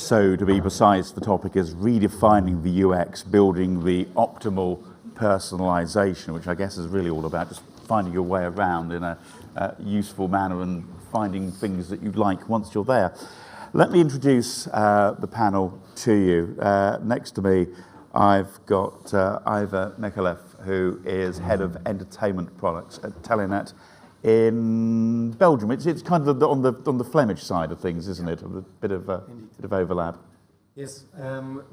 So to be precise, the topic is redefining the UX, building the optimal personalisation, which I guess is really all about just finding your way around in a useful manner and finding things that you like once you're there. Let me introduce the panel to you. Next to me, I've got Iva Nikolaev, who is Head of Entertainment Products at Telenet in Belgium. It's kind of on the Flemish side of things, isn't it? A bit of overlap. Yes,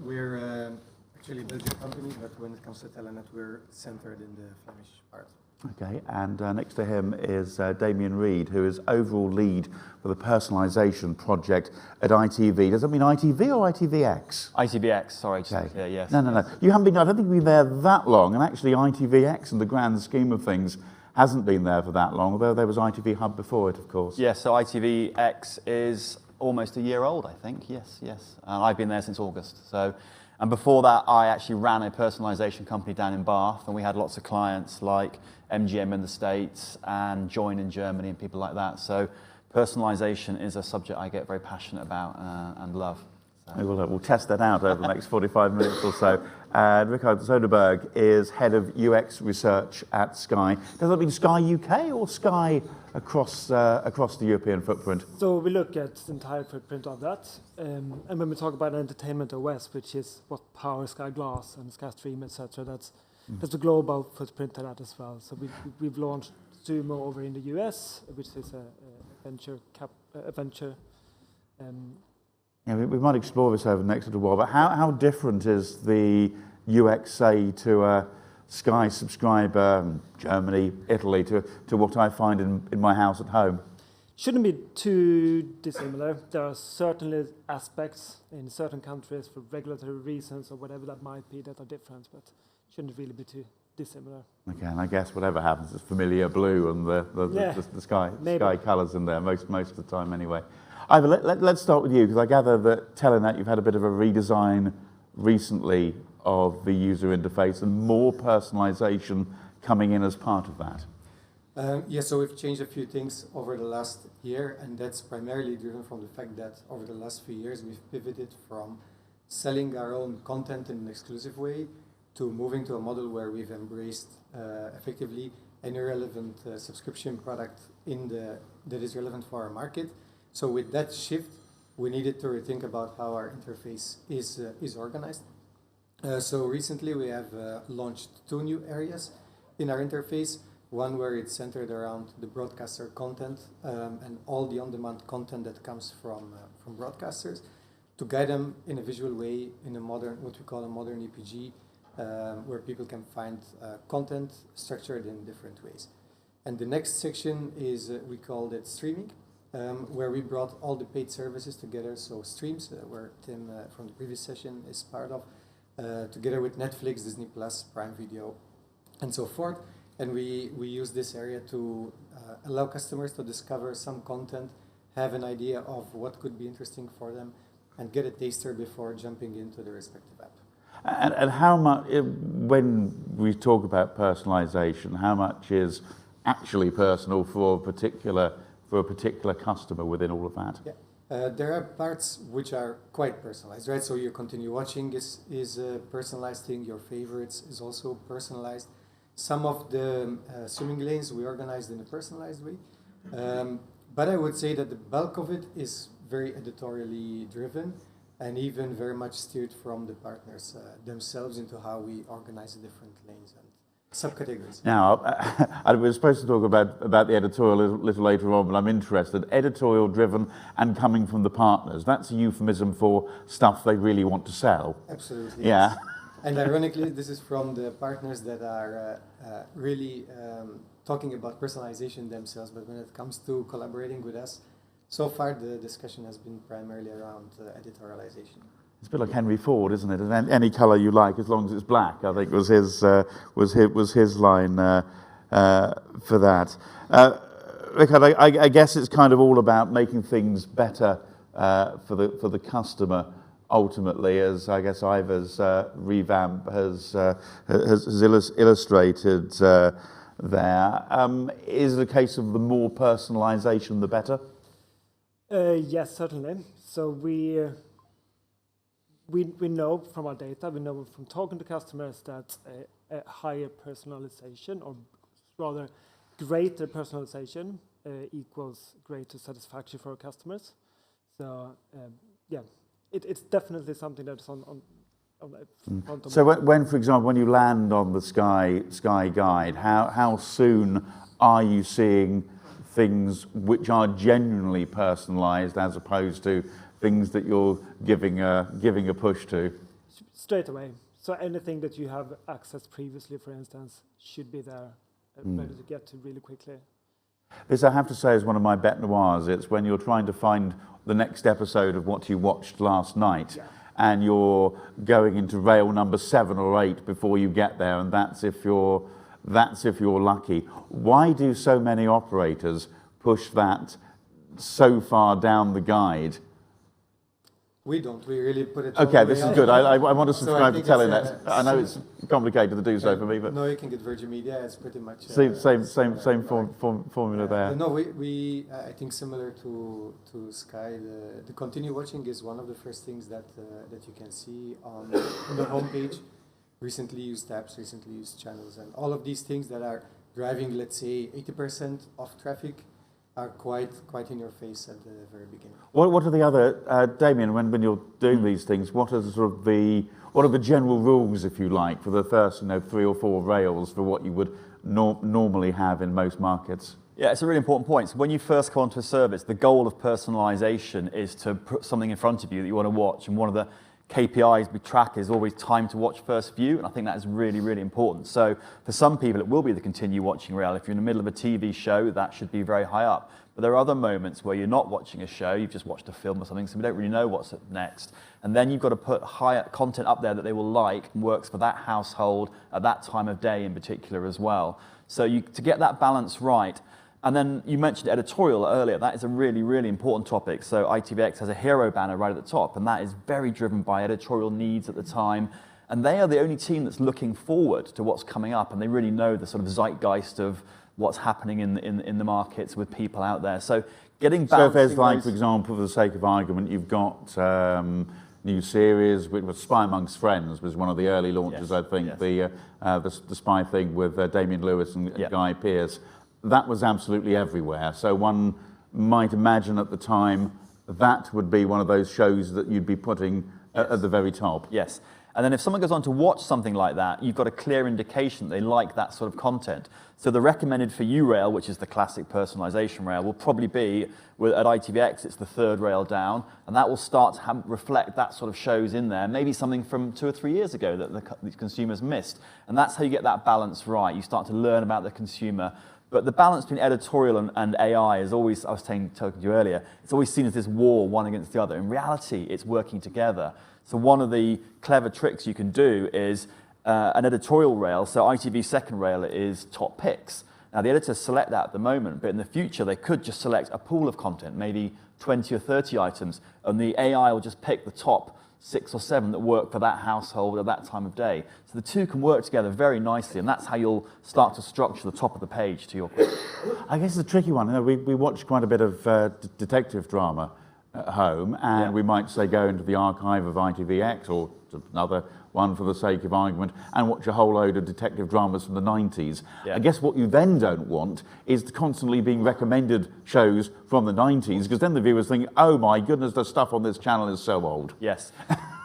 we're actually a Belgian company, but when it comes to Telenet, we're centered in the Flemish part. Okay, and next to him is Damien Reed, who is overall lead for the personalisation project at ITV. Does that mean ITV or ITVX? ITVX, sorry. Okay. Yeah, yes. No. You haven't been, I don't think you've been there that long, and actually ITVX, in the grand scheme of things, hasn't been there for that long, although there was ITV Hub before it, of course. Yes, so ITVX is almost a year old, I think. Yes. I've been there since August. So, and before that, I actually ran a personalisation company down in Bath, and we had lots of clients like MGM in the States and Join in Germany and people like that. So personalisation is a subject I get very passionate about and love. So. We'll test that out over the next 45 minutes or so. Richard Soderberg is Head of UX Research at Sky. Does that mean Sky UK or Sky across the European footprint? So we look at the entire footprint of that. And when we talk about entertainment OS, which is what powers Sky Glass and Sky Stream, etc., that's a global footprint to that as well. So we've launched Sumo over in the US, which is a venture. Yeah, we might explore this over the next little while, but how different is the UX, say, to a Sky subscriber in Germany, Italy, to what I find in my house at home? Shouldn't be too dissimilar. There are certainly aspects in certain countries for regulatory reasons or whatever that might be that are different, but shouldn't really be too dissimilar. Okay, and I guess whatever happens, it's familiar blue and the sky colours in there most of the time anyway. Iva, let's start with you, because I gather that Telenet, you've had a bit of a redesign recently of the user interface and more personalisation coming in as part of that. Yeah, so we've changed a few things over the last year, and that's primarily driven from the fact that over the last few years we've pivoted from selling our own content in an exclusive way to moving to a model where we've embraced effectively any relevant subscription product that is relevant for our market. So with that shift, we needed to rethink about how our interface is organized. So recently we have launched 2 new areas in our interface. One where it's centered around the broadcaster content and all the on-demand content that comes from broadcasters, to guide them in a visual way in a modern, what we call a modern EPG, where people can find content structured in different ways. And the next section is, we called it streaming, where we brought all the paid services together. So streams, where Tim from the previous session is part of, together with Netflix, Disney Plus, Prime Video, and so forth. And we use this area to allow customers to discover some content, have an idea of what could be interesting for them, and get a taster before jumping into the respective app. And how much, when we talk about personalisation, how much is actually personal for a particular customer within all of that? Yeah. There are parts which are quite personalized, right? So your continue watching is a personalized thing. Your favorites is also personalized. Some of the swimming lanes we organized in a personalized way. But I would say that the bulk of it is very editorially driven and even very much steered from the partners themselves into how we organize the different lanes and subcategories. Now, I was supposed to talk about the editorial a little later on, but I'm interested. Editorial driven and coming from the partners. That's a euphemism for stuff they really want to sell. Absolutely. Yeah. Yes. And ironically, this is from the partners that are really talking about personalization themselves. But when it comes to collaborating with us, so far the discussion has been primarily around editorialization. It's a bit like Henry Ford, isn't it? And any colour you like, as long as it's black, I think was his line for that. Richard, I guess it's kind of all about making things better for the customer. Ultimately, as I guess Iva's revamp has illustrated there, is it a case of the more personalisation, the better? Yes, certainly. So we we know from our data, we know from talking to customers that a higher personalization, or rather greater personalization, equals greater satisfaction for our customers. So yeah, it's definitely something that's on front of So mind. when, for example, when you land on the Sky Guide, how soon are you seeing things which are genuinely personalised as opposed to things that you're giving a push to? Straight away. So anything that you have accessed previously, for instance, should be there, ready to get to really quickly. This, I have to say, is one of my bête noirs. It's when you're trying to find the next episode of what you watched last night, and you're going into rail number 7 or 8 before you get there, and that's if you're lucky. Why do so many operators push that so far down the guide? We don't. We really put it. Okay, this is good. I want to So subscribe to I think Telenet. I know it's complicated to do so for me, but no, you can get Virgin Media. It's pretty much same formula there. No, we I think similar to Sky, the continue watching is one of the first things that you can see on the homepage. Recently used apps, recently used channels, and all of these things that are driving, let's say, 80% of traffic, are quite in your face at the very beginning. What are the other, Damien, when you're doing these things, what are the general rules, if you like, for the first 3 or 4 rails for what you would normally have in most markets? Yeah, it's a really important point. So when you first come onto a service, the goal of personalisation is to put something in front of you that you want to watch, and one of the KPIs we track is always time to watch first view, and I think that is really, really important. So for some people, it will be the continue watching rail. If you're in the middle of a TV show, that should be very high up. But there are other moments where you're not watching a show, you've just watched a film or something, so we don't really know what's up next. And then you've got to put higher content up there that they will like and works for that household at that time of day in particular as well. So to get that balance right. And then you mentioned editorial earlier. That is a really, really important topic. So ITVX has a hero banner right at the top, and that is very driven by editorial needs at the time. And they are the only team that's looking forward to what's coming up, and they really know the sort of zeitgeist of what's happening in the markets with people out there. So getting back. So if there's like, for example, for the sake of argument, you've got new series, which was Spy Amongst Friends, was one of the early launches, I think, the spy thing with Damien Lewis and Guy Pearce. That was absolutely everywhere. So one might imagine at the time that would be one of those shows that you'd be putting at the very top. Yes. And then if someone goes on to watch something like that, you've got a clear indication that they like that sort of content. So the recommended for you rail, which is the classic personalisation rail, will probably be, at ITVX, it's the 3rd rail down, and that will start to reflect that sort of shows in there, maybe something from 2 or 3 years ago that the consumers missed. And that's how you get that balance right. You start to learn about the consumer. But the balance between editorial and AI is always, I was talking to you earlier, it's always seen as this war, one against the other. In reality, it's working together. So one of the clever tricks you can do is an editorial rail. So ITV's second rail is top picks. Now, the editors select that at the moment, but in the future, they could just select a pool of content, maybe 20 or 30 items, and the AI will just pick the top 6 or 7 that work for that household at that time of day. So the two can work together very nicely, and that's how you'll start to structure the top of the page to your point. I guess it's a tricky one. We watch quite a bit of detective drama at home, and we might say go into the archive of ITVX or to another one for the sake of argument and watch a whole load of detective dramas from the 90s. I guess what you then don't want is the constantly being recommended shows from the 90s, because then the viewers think, oh my goodness, the stuff on this channel is so old. Yes.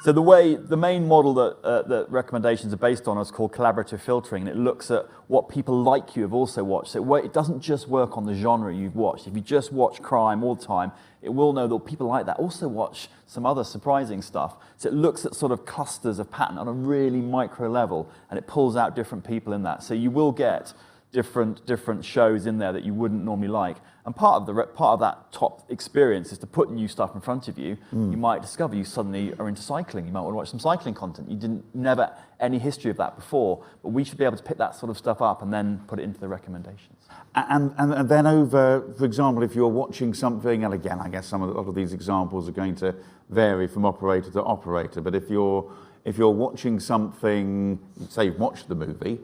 So the main model that recommendations are based on is called collaborative filtering, and it looks at what people like you have also watched. So it doesn't just work on the genre you've watched. If you just watch crime all the time, it will know that people like that also watch some other surprising stuff. So it looks at sort of clusters of pattern on a really micro level, and it pulls out different people in that. So you will get different shows in there that you wouldn't normally like. And part of that top experience is to put new stuff in front of you. You might discover you suddenly are into cycling. You might want to watch some cycling content. You never any history of that before, but we should be able to pick that sort of stuff up and then put it into the recommendations. And then over, for example, if you're watching something, and again, I guess a lot of these examples are going to vary from operator to operator, but if you're watching something, say you've watched the movie,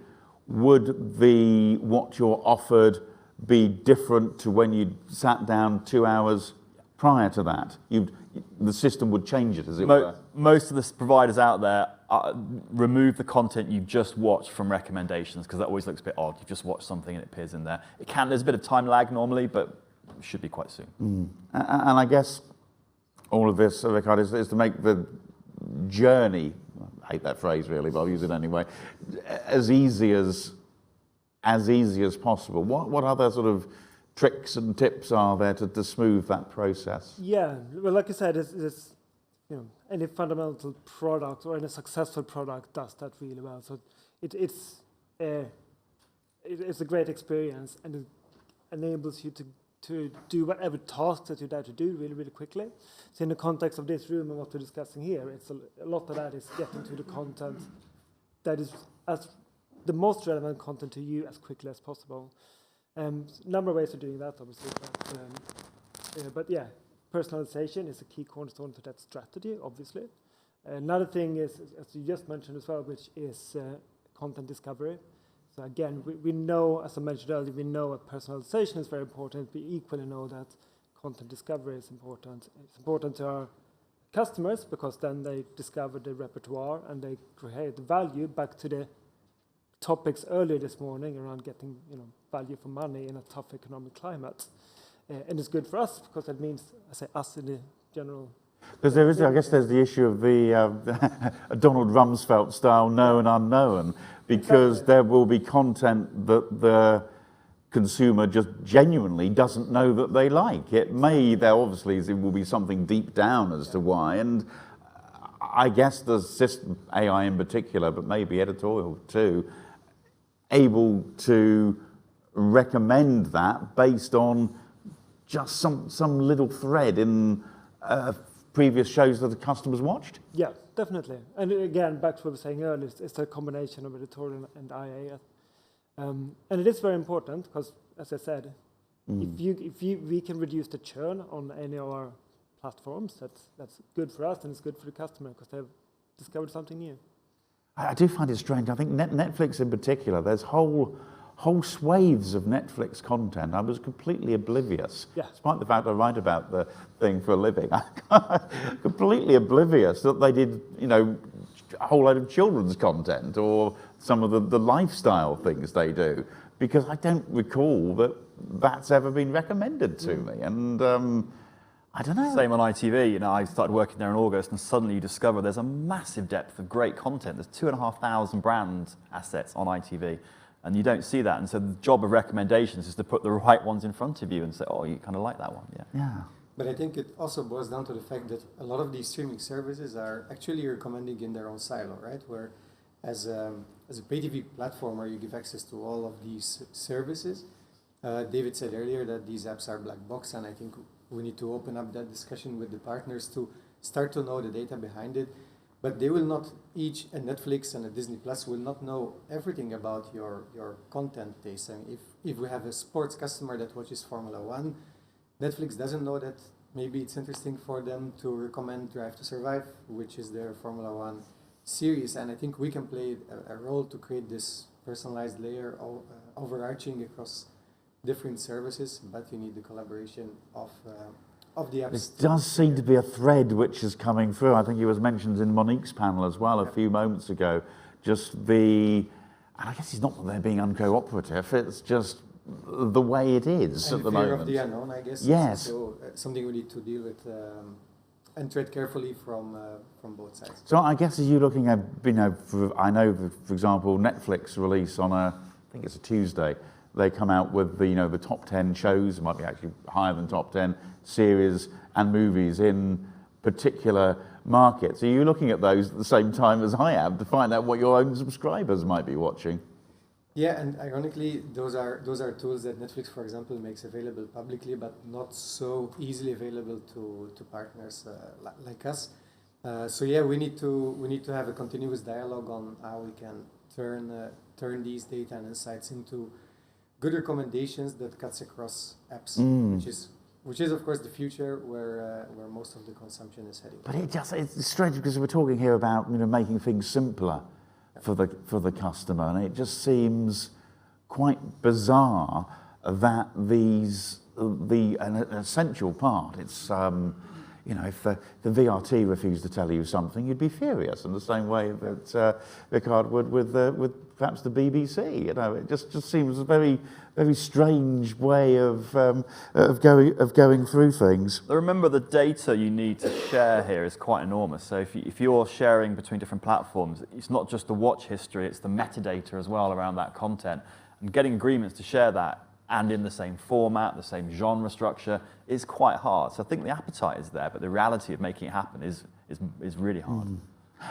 would what you're offered be different to when you sat down 2 hours prior to that, the system would change it, as it were. Most of the providers out there remove the content you've just watched from recommendations, because that always looks a bit odd. You've just watched something and it appears in there. There's a bit of time lag normally, but it should be quite soon. And I guess all of this, Rickard, is to make the journey, I hate that phrase really, but I'll use it anyway, as easy as possible. What other sort of tricks and tips are there to smooth that process? Yeah, well, like I said, it's any fundamental product or any successful product does that really well. So it's a great experience, and it enables you to do whatever task that you're there to do really, really quickly. So in the context of this room and what we're discussing here, it's a lot of that is getting to the content that is as the most relevant content to you as quickly as possible. Number of ways of doing that, obviously, but yeah, personalization is a key cornerstone to that strategy, obviously. Another thing is, as you just mentioned as well, which is content discovery. So again, we know, as I mentioned earlier, we know that personalization is very important. We equally know that content discovery is important. It's important to our customers because then they discover the repertoire and they create value. Back to the topics earlier this morning around getting value for money in a tough economic climate. And it's good for us because that means, I say us in the general. Because there is, I guess there's the issue of the Donald Rumsfeld style known unknown, because exactly. There will be content that the consumer just genuinely doesn't know that they like. There obviously will be something deep down as to why, and I guess the system, AI in particular, but maybe editorial too, able to recommend that based on just some little thread in previous shows that the customers watched? Yeah, definitely. And again, back to what we were saying earlier, it's a combination of editorial and IA. And it is very important because, as I said, if we can reduce the churn on any of our platforms, that's good for us and it's good for the customer because they've discovered something new. I do find it strange. I think Netflix in particular, there's whole swathes of Netflix content. I was completely oblivious, despite the fact I write about the thing for a living. Completely oblivious that they did, a whole load of children's content or some of the lifestyle things they do, because I don't recall that that's ever been recommended to me. And I don't know. Same on ITV. I started working there in August, and suddenly you discover there's a massive depth of great content. There's 2,500 brand assets on ITV. And you don't see that. And so the job of recommendations is to put the right ones in front of you and say, oh, you kind of like that one. Yeah. But I think it also boils down to the fact that a lot of these streaming services are actually recommending in their own silo, right? Where as a pay TV platform where you give access to all of these services, David said earlier that these apps are black box, and I think we need to open up that discussion with the partners to start to know the data behind it. But they will not, each, a Netflix and a Disney Plus will not know everything about your content taste. And if we have a sports customer that watches Formula One, Netflix doesn't know that maybe it's interesting for them to recommend Drive to Survive, which is their Formula One series. And I think we can play a role to create this personalized layer overarching across different services, but you need the collaboration of the apps. There does seem to be a thread which is coming through. I think it was mentioned in Monique's panel as well a few moments ago. And I guess it's not that they're being uncooperative, it's just the way it is at the moment. Fear of the unknown, I guess. Yes. So something we need to deal with and tread carefully from both sides. So I guess as you're looking at, I know, for example, Netflix release on I think it's a Tuesday, they come out with the top 10 shows, it might be actually higher than top 10 series and movies in particular markets. Are you looking at those at the same time as I am to find out what your own subscribers might be watching? Yeah, and ironically, those are tools that Netflix, for example, makes available publicly, but not so easily available to partners like us. So yeah, we need to have a continuous dialogue on how we can turn these data and insights into good recommendations that cuts across apps, which is of course the future where most of the consumption is heading. But it's strange because we're talking here about making things simpler for the customer, and it just seems quite bizarre that these an essential part. It's you know, if the VRT refused to tell you something, you'd be furious in the same way that Ricard would with perhaps the BBC. You know, it just seems a very strange way of going through things. Remember, the data you need to share here is quite enormous. So if you're sharing between different platforms, it's not just the watch history, it's the metadata as well around that content. And getting agreements to share that and in the same format, the same genre structure, is quite hard. So I think the appetite is there, but the reality of making it happen is really hard. Mm.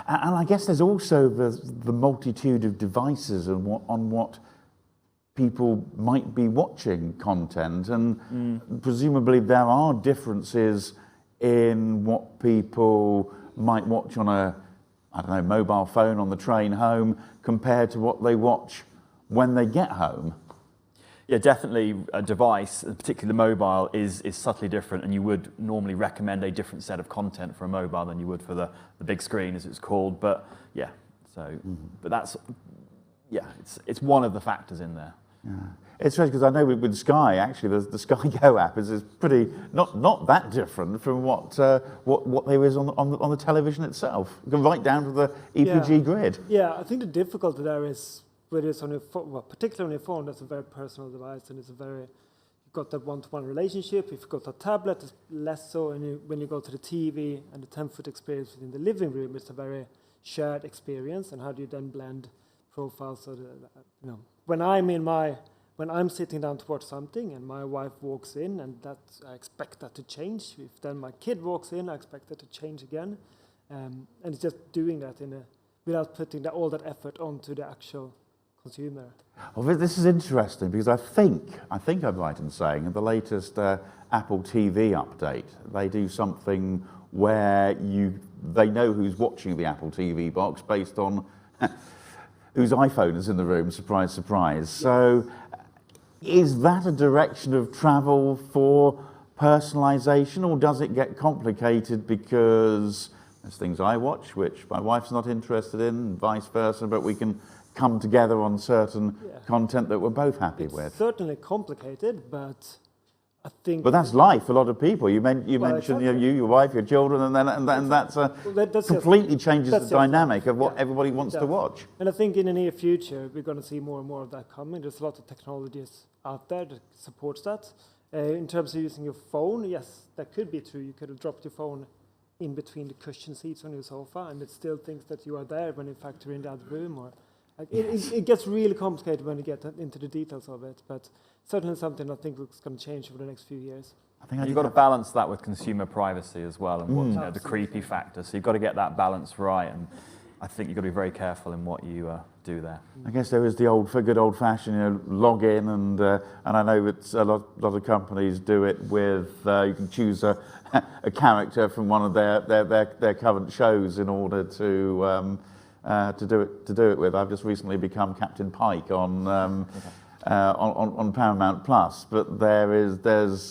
And I guess there's also the multitude of devices and on what people might be watching content, and presumably there are differences in what people might watch on a, I don't know, mobile phone on the train home compared to what they watch when they get home. Yeah, definitely a device, particularly the mobile, is subtly different, and you would normally recommend a different set of content for a mobile than you would for the big screen, as it's called. But yeah, so but that's, yeah, it's one of the factors in there. Yeah. It's strange because I know with Sky, actually, the Sky Go app is pretty not that different from what there is on the television itself. You can right down to the EPG grid. Yeah, I think the difficulty there is whether it's on your phone, well, particularly on your phone, that's a very personal device, and it's you've got that one-to-one relationship. If you've got a tablet, it's less so, and when you go to the TV and the 10-foot experience within the living room, it's a very shared experience. And how do you then blend profiles? So that, when I'm sitting down to watch something and my wife walks in, and I expect that to change. If then my kid walks in, I expect that to change again, and it's just doing that without putting all that effort onto the actual consumer. Well, this is interesting because I think I'm right in saying in the latest Apple TV update, they do something where they know who's watching the Apple TV box based on whose iPhone is in the room. Surprise, surprise. So, is that a direction of travel for personalisation, or does it get complicated because there's things I watch which my wife's not interested in, vice versa, but we can come together on certain content that we're both happy with? It's certainly complicated, but I think. But that's life for a lot of people. You mentioned exactly. Your wife, your children, and then that's completely changes the dynamic of what everybody wants to watch. And I think in the near future we're going to see more and more of that coming. There's a lot of technologies out there that supports that. In terms of using your phone, yes, that could be true. You could have dropped your phone in between the cushion seats on your sofa, and it still thinks that you are there when in fact you're in the other room. Or it gets really complicated when you get into the details of it, but certainly something I think is going to change over the next few years. I think you've got to balance that with consumer privacy as well, and the creepy factor. So you've got to get that balance right, and I think you've got to be very careful in what you do there. I guess there is the good old-fashioned log in, and I know it's a lot of companies do it with you can choose a character from one of their current shows in order to do it with. I've just recently become Captain Pike on Paramount Plus, but there's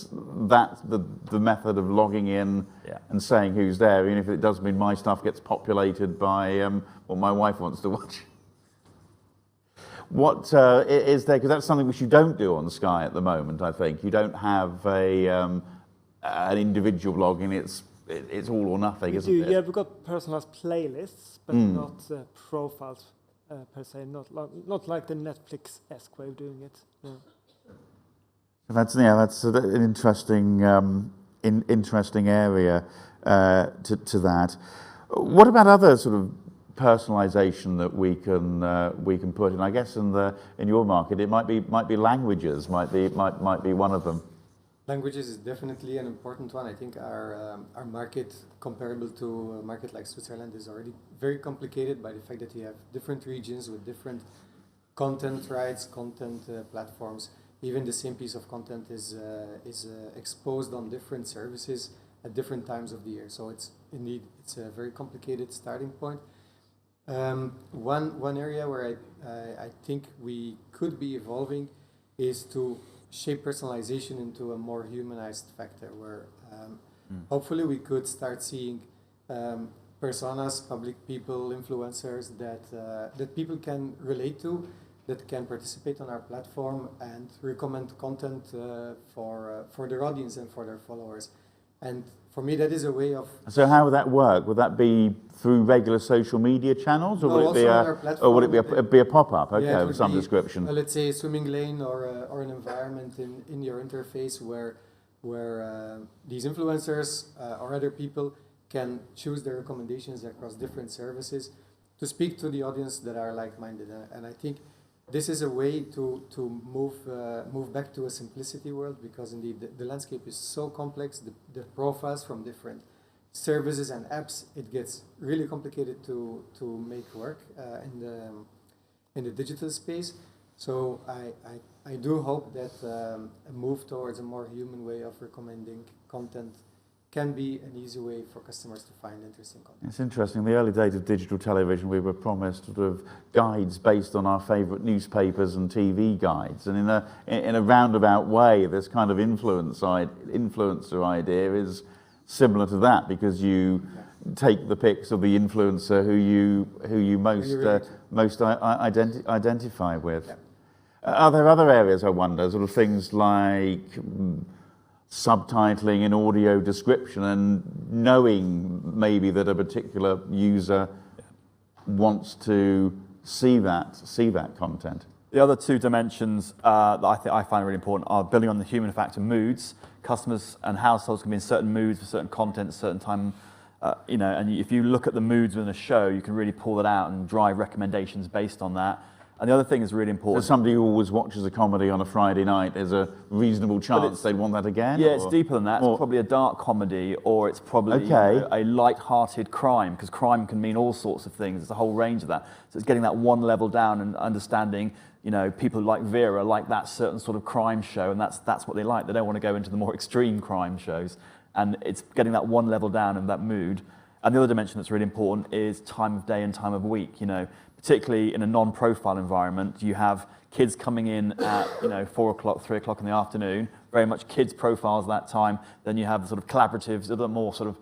the method of logging in and saying who's there, even if it does mean my stuff gets populated by what my wife wants to watch. What is there? Because that's something which you don't do on Sky at the moment. I think you don't have an individual login. It's all or nothing, isn't it? Yeah, we've got personalized playlists, but not profiles per se. Not like the Netflix-esque way of doing it. No. That's an interesting area to that. What about other sort of personalization that we can put in? I guess in your market, it might be languages, might be one of them. Languages is definitely an important one. I think our market, comparable to a market like Switzerland, is already very complicated by the fact that you have different regions with different content rights, content platforms. Even the same piece of content is exposed on different services at different times of the year. So it's a very complicated starting point. One area where I think we could be evolving is to shape personalization into a more humanized factor, where hopefully we could start seeing personas, public people, influencers that people can relate to, that can participate on our platform and recommend content for their audience and for their followers. And for me, that is a way of... So how would that work? Would that be through regular social media channels, or No, would it be also on our platform. or would it be a pop-up? Okay, Yeah, it of would some be, description. let's say a swimming lane or an environment in your interface where these influencers or other people can choose their recommendations across different services to speak to the audience that are like-minded. And I think this is a way to move back to a simplicity world, because indeed the landscape is so complex, the profiles from different services and apps, it gets really complicated to make work in the digital space. So I do hope that a move towards a more human way of recommending content can be an easy way for customers to find interesting content. It's interesting. In the early days of digital television, we were promised sort of guides based on our favourite newspapers and TV guides, and in a roundabout way, this kind of influencer idea is similar to that, because you take the pics of the influencer who you most identify with. Yeah. Are there other areas, I wonder, sort of things like subtitling and audio description, and knowing maybe that a particular user wants to see that content? The other two dimensions that I find really important are building on the human factor, moods. Customers and households can be in certain moods for certain content, certain time, and if you look at the moods within a show, you can really pull that out and drive recommendations based on that. And the other thing is really important. So somebody who always watches a comedy on a Friday night, there's a reasonable chance they'd want that again? Yeah, it's deeper than that. It's probably a dark comedy, or it's probably a light-hearted crime, because crime can mean all sorts of things. There's a whole range of that. So it's getting that one level down and understanding, people like Vera like that certain sort of crime show, and that's what they like. They don't want to go into the more extreme crime shows. And it's getting that one level down in that mood. And the other dimension that's really important is time of day and time of week. Particularly in a non-profile environment, you have kids coming in at 4 o'clock, 3 o'clock in the afternoon, very much kids profiles that time. Then you have sort of collaboratives, a little more sort of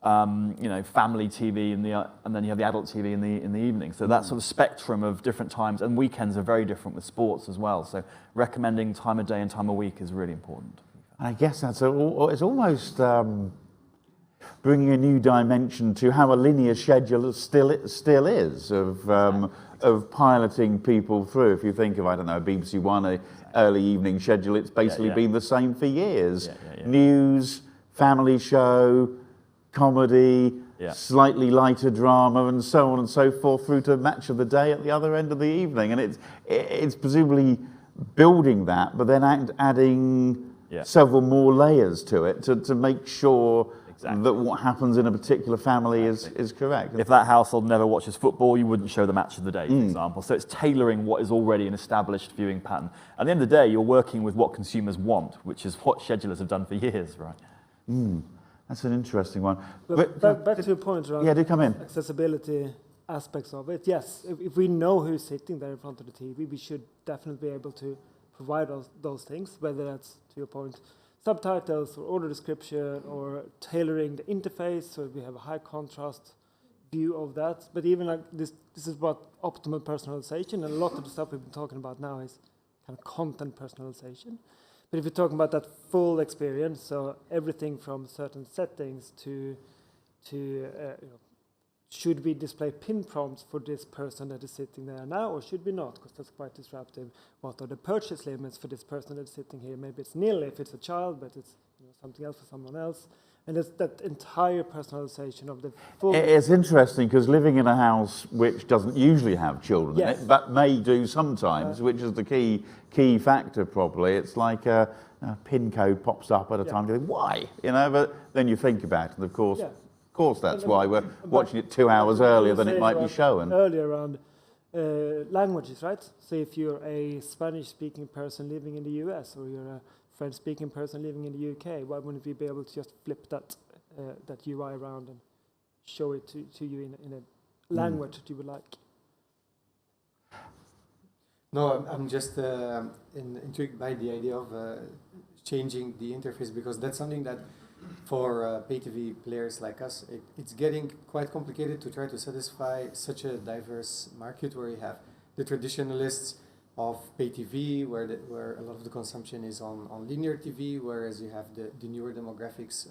family TV, and then you have the adult TV in the evening. So that sort of spectrum of different times, and weekends are very different with sports as well. So recommending time of day and time of week is really important. I guess it's almost bringing a new dimension to how a linear schedule still is of piloting people through. If you think of, BBC One, a early evening schedule, it's basically been the same for years. News, family show, comedy, slightly lighter drama, and so on and so forth, through to match of the day at the other end of the evening. And it's presumably building that, but then adding several more layers to it to make sure that what happens in a particular family is correct. If that household never watches football, you wouldn't show the match of the day, for example. So it's tailoring what is already an established viewing pattern. At the end of the day, you're working with what consumers want, which is what schedulers have done for years, right? That's an interesting one. But back to your point around do come in. accessibility aspects of it. Yes, if we know who's sitting there in front of the TV, we should definitely be able to provide those things, whether that's, to your point, subtitles or audio description or tailoring the interface so we have a high contrast view of that. But even like this is about optimal personalization, and a lot of the stuff we've been talking about now is kind of content personalization. But if you're talking about that full experience, so everything from certain settings to should we display pin prompts for this person that is sitting there now, or should we not? Because that's quite disruptive. What are the purchase limits for this person that's sitting here? Maybe it's nil if it's a child, but it's something else for someone else. And it's that entire personalization of the full... It's interesting, because living in a house which doesn't usually have children in it, but may do sometimes, which is the key factor probably. It's like a pin code pops up at a time, you think, why? But then you think about it, and of course that's why we're watching it 2 hours earlier than it might be shown. Earlier around languages, right? So if you're a Spanish-speaking person living in the US, or you're a French-speaking person living in the UK, why wouldn't we be able to just flip that UI around and show it to you in a language that you would like? No, I'm just intrigued by the idea of changing the interface, because that's something that for pay TV players like us, it's getting quite complicated to try to satisfy such a diverse market, where you have the traditionalists of pay TV, where a lot of the consumption is on linear TV, whereas you have the newer demographics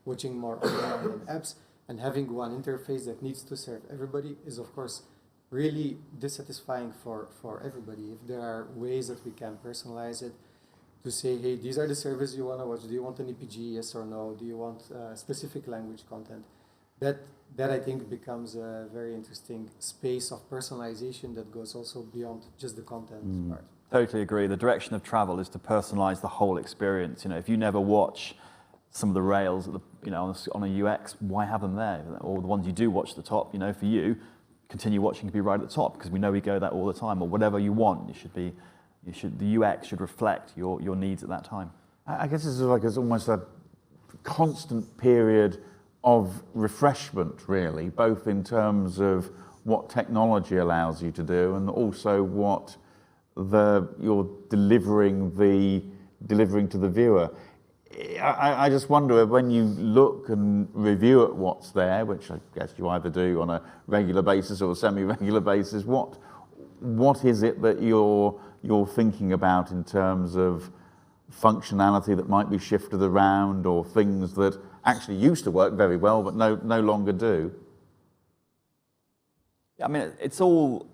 watching more online and apps, and having one interface that needs to serve everybody is, of course, really dissatisfying for everybody. If there are ways that we can personalize it, to say, hey, these are the services you want to watch. Do you want an EPG, yes or no? Do you want specific language content? That I think becomes a very interesting space of personalization that goes also beyond just the content part. Totally agree. The direction of travel is to personalize the whole experience. You know, if you never watch some of the rails, on a UX, why have them there? Or the ones you do watch at the top, for you, continue watching to be right at the top, because we know we go that all the time. Or whatever you want, the UX should reflect your needs at that time. I guess it's almost a constant period of refreshment, really, both in terms of what technology allows you to do and also what you're delivering to the viewer. I just wonder, when you look and review at what's there, which I guess you either do on a regular basis or a semi-regular basis, what is it that you're thinking about in terms of functionality that might be shifted around, or things that actually used to work very well but no longer do? I mean, it's all,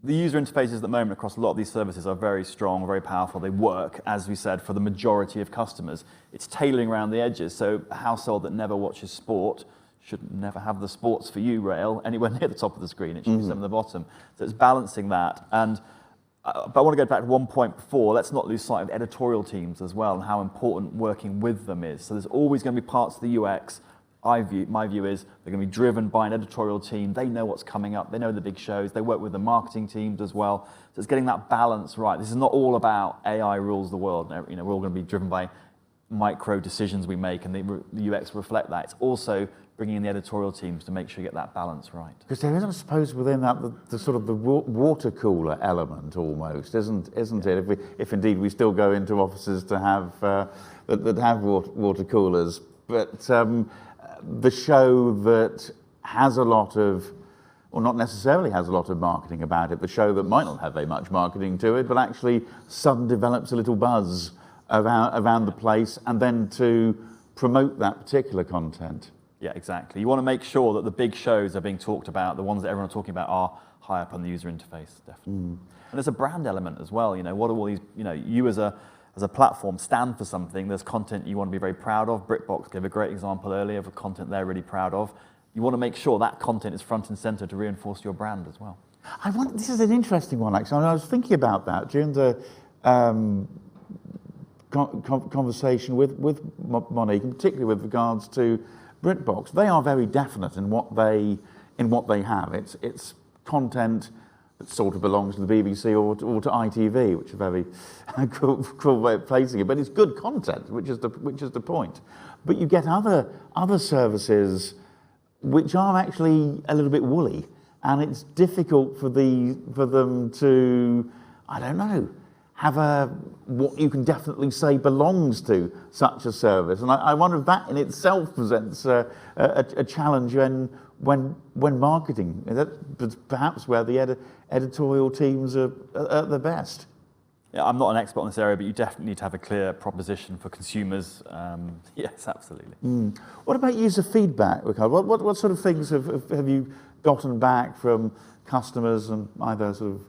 the user interfaces at the moment across a lot of these services are very strong, very powerful. They work, as we said, for the majority of customers. It's tailoring around the edges. So a household that never watches sport should never have the sports for you rail anywhere near the top of the screen. It should be some at the bottom. So it's balancing that. But I want to go back to one point before. Let's not lose sight of editorial teams as well and how important working with them is. So there's always going to be parts of the UX. My view is they're going to be driven by an editorial team. They know what's coming up. They know the big shows. They work with the marketing teams as well. So it's getting that balance right. This is not all about AI rules the world. We're all going to be driven by micro decisions we make, and the UX reflect that. It's also bringing in the editorial teams to make sure you get that balance right. Because there is, I suppose, within that the sort of the water cooler element almost, isn't it? If indeed we still go into offices to have that have water coolers, but the show that has a lot of, or not necessarily has a lot of marketing about it, the show that might not have very much marketing to it, but actually suddenly develops a little buzz around the place, and then to promote that particular content. Yeah, exactly. You want to make sure that the big shows are being talked about, the ones that everyone's talking about are high up on the user interface, definitely. And there's a brand element as well. What are all these, you as a platform stand for something. There's content you want to be very proud of. BritBox gave a great example earlier of a content they're really proud of. You want to make sure that content is front and center to reinforce your brand as well. This is an interesting one, actually. I was thinking about that during the conversation with Monique, and particularly with regards to BritBox. They are very definite in what they have. It's content that sort of belongs to the BBC or to ITV, which is a very cool way of placing it. But it's good content, which is the point. But you get other services which are actually a little bit woolly, and it's difficult for them to, I don't know, have what you can definitely say belongs to such a service. And I wonder if that in itself presents a challenge when marketing. That's perhaps where the editorial teams are at their best. Yeah, I'm not an expert on this area, but you definitely need to have a clear proposition for consumers. Yes, absolutely. What about user feedback, Ricardo? What sort of things have you gotten back from customers, and either sort of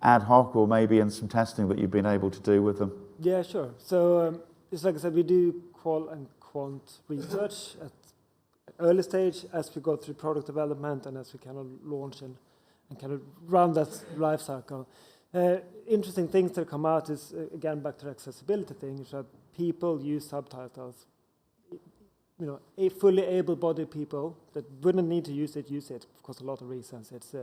ad hoc or maybe in some testing that you've been able to do with them? Yeah, sure. So it's like I said, we do qual and quant research at early stage as we go through product development and as we kind of launch and kind of run that life cycle. Interesting things that come out is, again, back to the accessibility thing, is that people use subtitles. Fully able-bodied people that wouldn't need to use it, of course, a lot of reasons. It's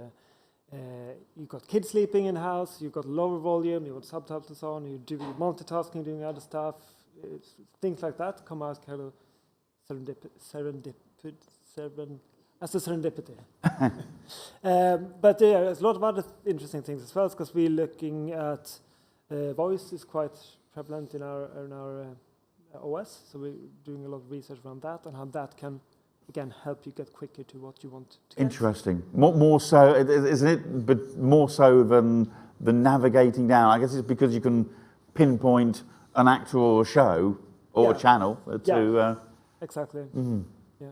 you've got kids sleeping in the house, you've got lower volume, you've got subtitles on, you're doing multitasking, doing other stuff. Things like that come out kind of serendipity. But there's a lot of other interesting things as well, because we're looking at voice is quite prevalent in our OS, so we're doing a lot of research around that and how that can, again, help you get quicker to what you want to get. Interesting. More so, isn't it? But more so than the navigating down? I guess it's because you can pinpoint an actor or a show or a channel to... Exactly. Yeah.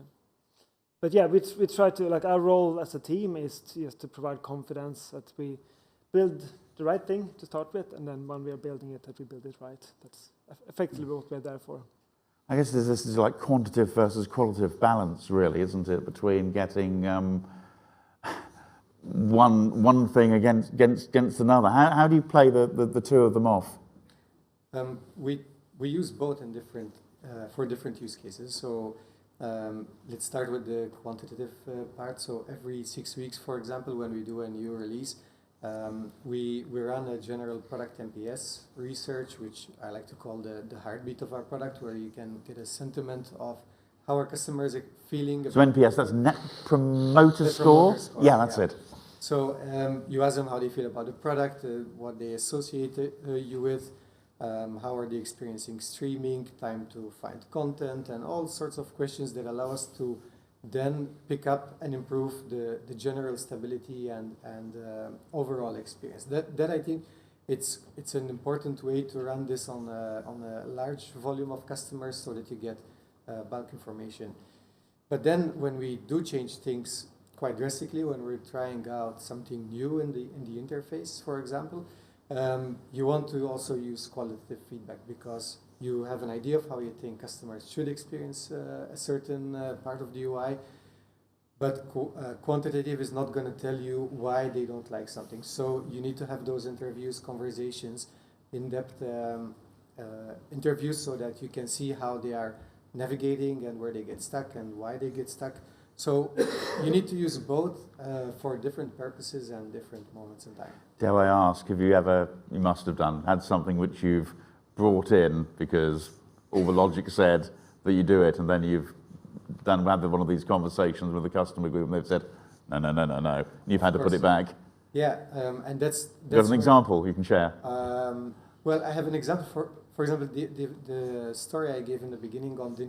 But yeah, we try to, like, our role as a team is just to provide confidence that we build the right thing to start with, and then when we are building it, that we build it right. That's effectively what we're there for. I guess this is like quantitative versus qualitative balance, really, isn't it, between getting one thing against another. How do you play the two of them off? We use both in different for different use cases. So let's start with the quantitative part. So every 6 weeks, for example, when we do a new release, we run a general product NPS research, which I like to call the heartbeat of our product, where you can get a sentiment of how our customers are feeling. So NPS, that's Net Promoter Score? Yeah, that's it. So you ask them how they feel about the product, what they associate you with, how are they experiencing streaming, time to find content, and all sorts of questions that allow us to then pick up and improve the general stability and overall experience. That I think it's an important way to run this on a large volume of customers so that you get bulk information. But then when we do change things quite drastically, when we're trying out something new in the interface, for example, you want to also use qualitative feedback because you have an idea of how you think customers should experience a certain part of the UI, but quantitative is not going to tell you why they don't like something. So you need to have those interviews, conversations, in-depth interviews so that you can see how they are navigating and where they get stuck and why they get stuck. So you need to use both for different purposes and different moments in time. Dare I ask, have you ever, you must have done, had something which you've brought in because all the logic said that you do it, and then you've had one of these conversations with the customer group and they've said, no. You've had to put it back. Yeah, and that's you got an example you can share? Well, I have an example. For example, the story I gave in the beginning on the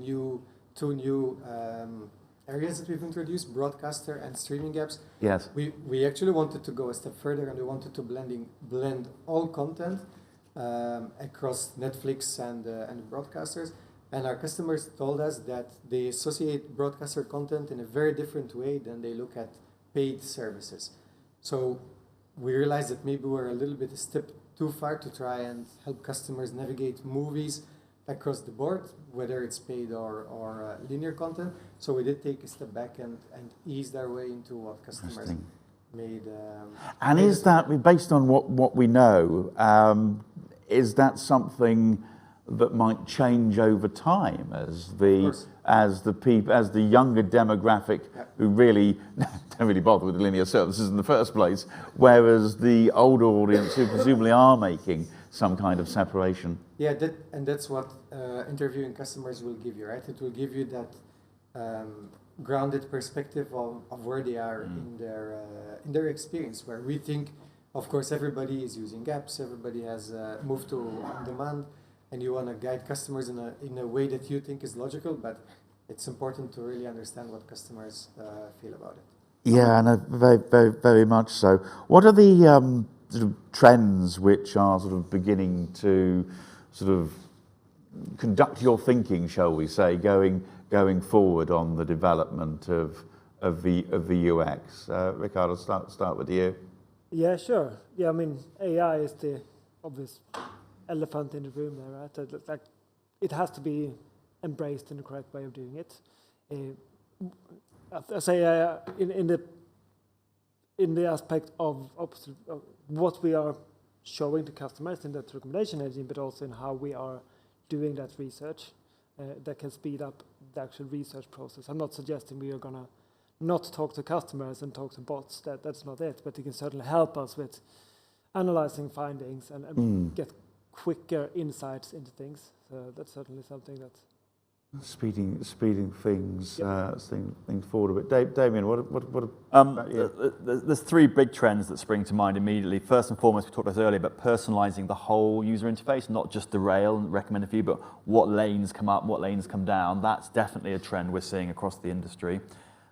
two new areas that we've introduced, broadcaster and streaming apps. Yes. We actually wanted to go a step further, and we wanted to blend all content across Netflix and broadcasters. And our customers told us that they associate broadcaster content in a very different way than they look at paid services. So we realized that maybe we're a little bit a step too far to try and help customers navigate movies across the board, whether it's paid or linear content. So we did take a step back and eased our way into what customers made. And is that, based on what we know, is that something that might change over time as the younger demographic who really don't really bother with the linear services in the first place, whereas the older audience who presumably are making some kind of separation? Yeah, that's what interviewing customers will give you, right? It will give you that grounded perspective of where they are in their experience, where we think, of course, everybody is using apps, everybody has moved to on-demand, and you want to guide customers in a way that you think is logical, but it's important to really understand what customers feel about it. Yeah, no, very, very, very much so. What are the sort of trends which are sort of beginning to sort of conduct your thinking, shall we say, going forward on the development of the UX? Ricardo, start with you. Yeah, sure. Yeah, I mean, AI is the obvious elephant in the room there, right? Like, it has to be embraced in the correct way of doing it. I say in the aspect of what we are showing to customers in that recommendation engine, but also in how we are doing that research that can speed up the actual research process. I'm not suggesting we are going to not talk to customers and talk to bots. That's not it, but it can certainly help us with analyzing findings and get quicker insights into things. So that's certainly something that speeding things things forward a bit. Damien, what about you? There's three big trends that spring to mind immediately. First and foremost, we talked about this earlier, but personalising the whole user interface, not just the rail and recommended view, but what lanes come up, what lanes come down. That's definitely a trend we're seeing across the industry.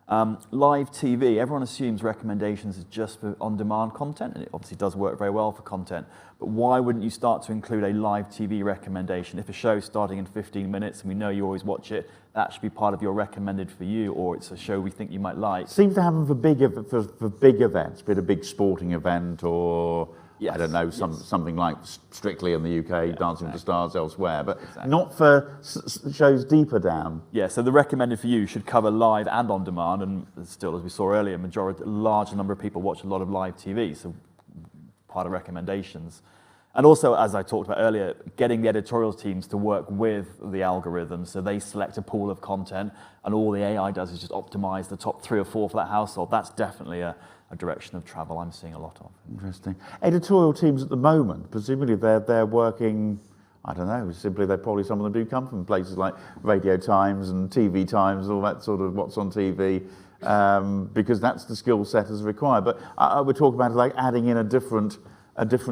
Live TV, everyone assumes recommendations is just for on-demand content, and it obviously does work very well for content. But why wouldn't you start to include a live TV recommendation? If a show's starting in 15 minutes and we know you always watch it, that should be part of your recommended for you, or it's a show we think you might like. Seems to happen for big events, be it a big sporting event or I don't know, something like Strictly in the UK, Dancing with the Stars elsewhere, but not for shows deeper down. Yeah, so the recommended for you should cover live and on demand, and still, as we saw earlier, a large number of people watch a lot of live TV, so part of recommendations. And also, as I talked about earlier, getting the editorial teams to work with the algorithm, so they select a pool of content, and all the AI does is just optimize the top 3 or 4 for that household. That's definitely a direction of travel I'm seeing a lot of. Interesting. Editorial teams at the moment, presumably they're working, I don't know, simply some of them do come from places like Radio Times and TV Times, all that sort of what's on TV, because that's the skill set as required. But we're talking about like adding in a different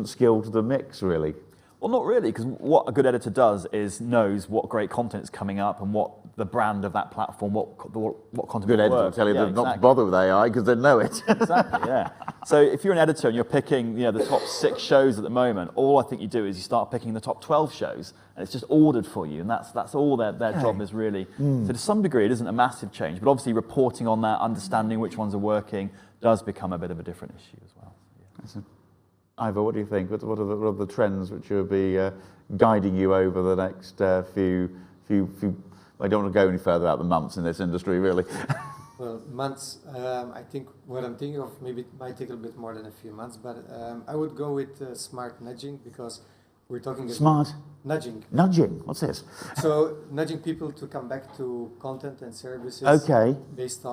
skill to the mix, really. Well, not really, because what a good editor does is knows what great content is coming up and what the brand of that platform, what content good editor will tell you not to bother with AI because they know it. Exactly, yeah. So if you're an editor and you're picking the top 6 shows at the moment, all I think you do is you start picking the top 12 shows, and it's just ordered for you, and that's all their job is really. So to some degree, it isn't a massive change, but obviously reporting on that, understanding which ones are working, does become a bit of a different issue as well. Yeah. Ivor, what do you think? What are the trends which will be guiding you over the next few? I don't want to go any further out the months in this industry, really. Well, months. I think what I'm thinking of maybe it might take a bit more than a few months, but I would go with smart nudging, because we're talking smart nudging. Nudging. What's this? So nudging people to come back to content and services. Okay. Based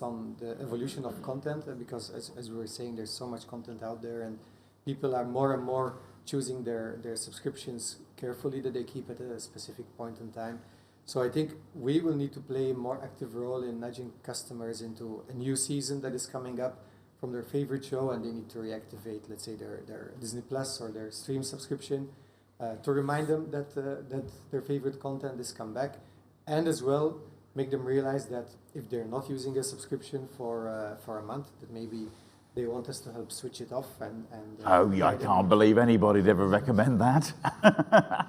on the evolution of content, because as we were saying, there's so much content out there, and people are more and more choosing their subscriptions carefully, that they keep at a specific point in time. So I think we will need to play a more active role in nudging customers into a new season that is coming up from their favorite show, and they need to reactivate, let's say, their Disney Plus or their stream subscription, to remind them that their favorite content is come back, and as well make them realize that if they're not using a subscription for a month, that maybe they want us to help switch it off. I can't believe anybody'd ever recommend that.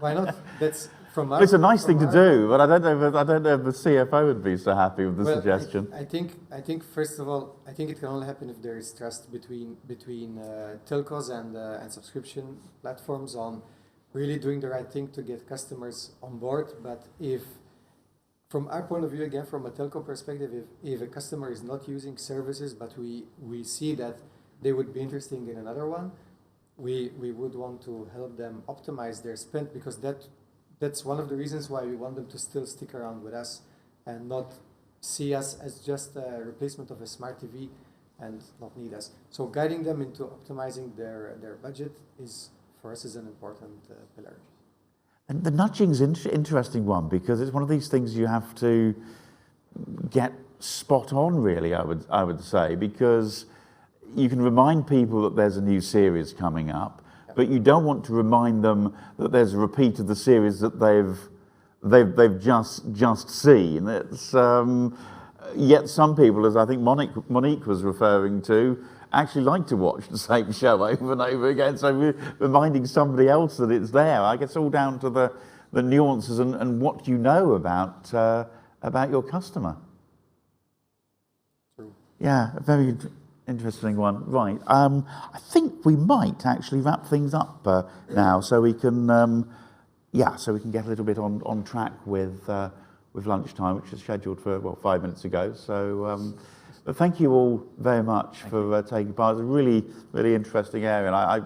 Why not? That's it's a nice thing to do, but I don't know if the CFO would be so happy with the suggestion. I think first of all, I think it can only happen if there is trust between telcos and subscription platforms on really doing the right thing to get customers on board. But if, from our point of view, again, from a telco perspective, if a customer is not using services, but we see that they would be interested in another one, we would want to help them optimize their spend, because that's one of the reasons why we want them to still stick around with us and not see us as just a replacement of a smart TV and not need us. So guiding them into optimizing their budget is, for us, is an important pillar. And the nudging's an interesting one, because it's one of these things you have to get spot on, really, I would say, because you can remind people that there's a new series coming up, but you don't want to remind them that there's a repeat of the series that they've just seen. It's yet some people, as I think Monique was referring to, actually like to watch the same show over and over again. So reminding somebody else that it's there, I guess, all down to the nuances and what you know about your customer. True. Yeah, a very interesting one. Right, I think we might actually wrap things up now, so we can get a little bit on track with lunchtime, which is scheduled for 5 minutes ago. So. But thank you all very much for taking part. It's a really, really interesting area, and I